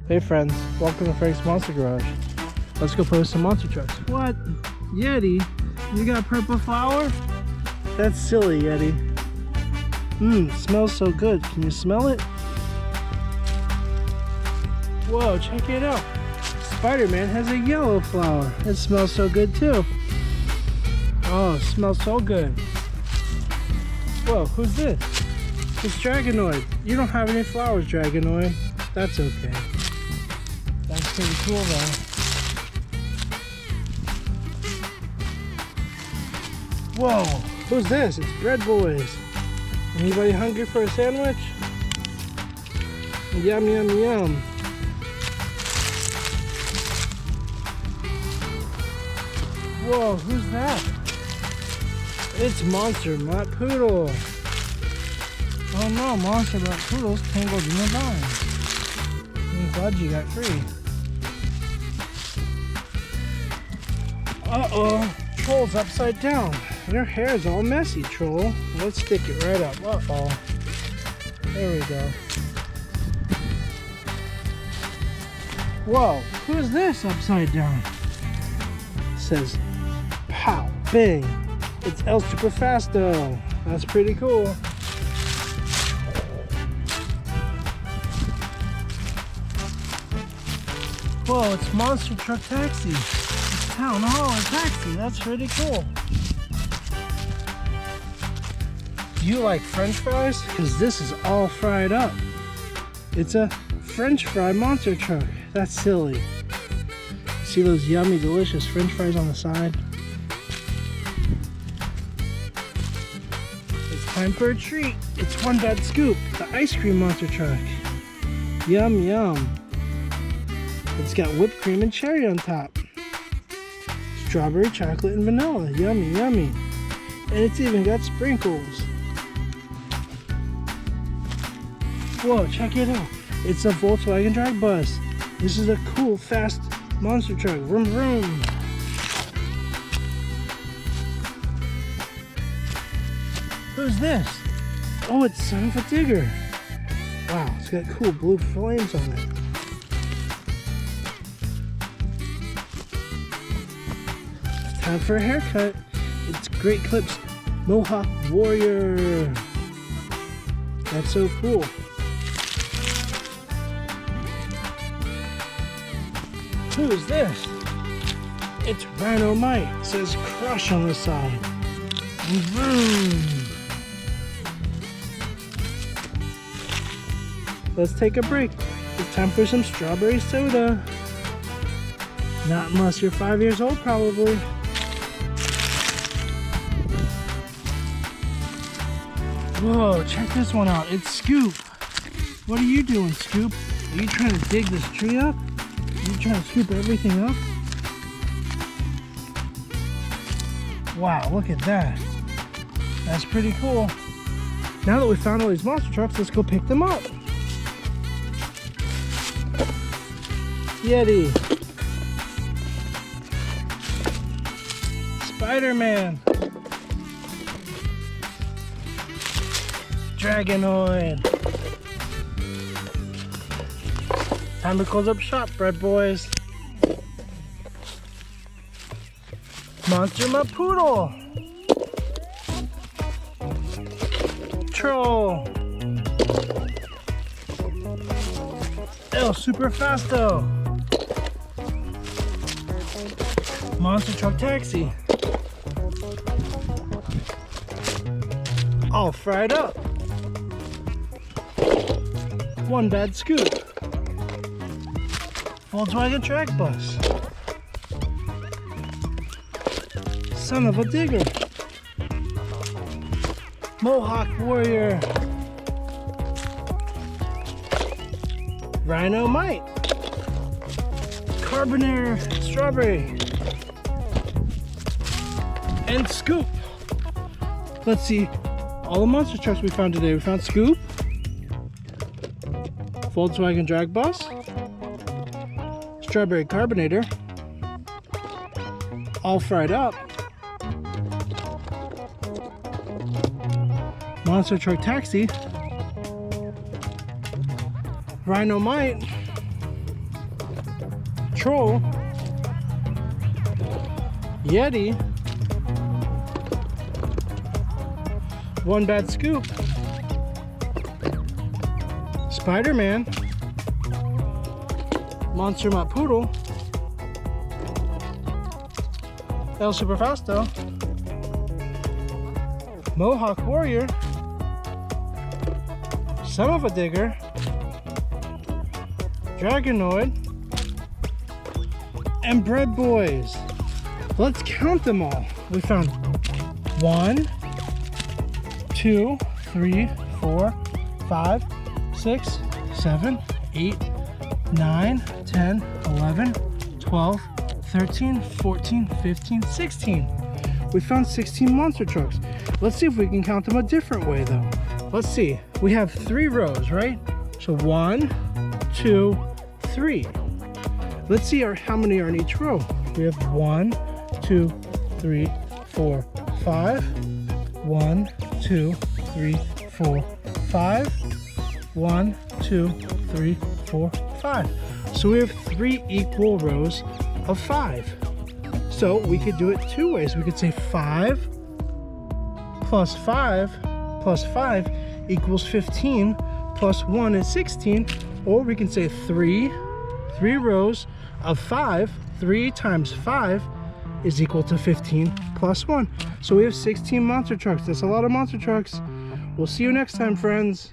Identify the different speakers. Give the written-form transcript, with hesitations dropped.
Speaker 1: Hey friends, welcome to Frank's Monster Garage. Let's go post some monster trucks. What? Yeti? You got purple flower? That's silly, Yeti. Smells so good. Can you smell it? Whoa, check it out. Spiderman has a yellow flower. It smells so good too. Oh, it smells so good. Whoa, who's this? It's Dragonoid. You don't have any flowers, Dragonoid. That's okay. That's pretty cool though. Whoa, who's this? It's Bread Boys. Anybody hungry for a sandwich? Yum, yum, yum. Whoa, who's that? It's Monster Mutt Poodle. Oh no, Monster Mutt Poodle's tangled in the vine. I'm glad you got free. Uh-oh, Troll's upside down. Your hair's all messy, Troll. Let's stick it right up. Uh-oh. There we go. Whoa, who's this upside down? It says, pow, bang. It's El Superfasto. That's pretty cool. Whoa, it's Monster Truck Taxi. It's Town Hall and Taxi. That's pretty cool. Do you like French fries? Because this is all fried up. It's a French fry monster truck. That's silly. See those yummy, delicious French fries on the side? It's time for a treat. It's One Bad Scoop, the ice cream monster truck. Yum, yum. It's got whipped cream and cherry on top. Strawberry, chocolate, and vanilla. Yummy, yummy. And it's even got sprinkles. Whoa, check it out. It's a Volkswagen drag bus. This is a cool, fast monster truck. Vroom, vroom. Who's this? Oh, it's Son of a Digger. Wow, it's got cool blue flames on it. Time for a haircut. It's Great Clips Mohawk Warrior. That's so cool. Who is this? It's Rhino Mite. It says Crush on the side. Vroom. Let's take a break. It's time for some strawberry soda. Not unless you're 5 years old, probably. Whoa, check this one out. It's Scoop. What are you doing, Scoop? Are you trying to dig this tree up? Are you trying to scoop everything up? Wow, look at that. That's pretty cool. Now that we found all these monster trucks, let's go pick them up. Yeti. Spiderman. Dragonoid. Time to close up shop, Bread Boys. Monster Mutt Poodle. Troll. El Superfasto. Monster Truck Taxi. All fried up. One Bad Scoop. Volkswagen Track Bus. Son of a Digger. Mohawk Warrior. Rhino Mite. Carbonaire Strawberry. And Scoop. Let's see all the monster trucks we found today. We found Scoop. Volkswagen Drag Bus, Strawberry Carbonator, all fried up, Monster Truck Taxi, Rhino Mite, Patrol, Yeti, One Bad Scoop, Spiderman, Monster Mutt Poodle, El Superfausto, Mohawk Warrior, Son of a Digger, Dragonoid, and Bread Boys. Let's count them all. We found 1, 2, 3, 4, 5, 6, 7, 8, 9, 10, 11, 12, 13, 14, 15, 16. We found 16 monster trucks. Let's see if we can count them a different way though. Let's see. We have 3 rows, right? So 1, 2, 3. Let's see how many are in each row. We have 1, 2, 3, 4, 5. 1, 2, 3, 4, 5. 1, 2, 3, 4, 5. So we have 3 equal rows of 5. So we could do it 2 ways. We could say 5 plus 5 plus 5 equals 15 plus 1 is 16. Or we can say 3 rows of 5. 3 times 5 is equal to 15 plus 1. So we have 16 monster trucks. That's a lot of monster trucks. We'll see you next time, friends.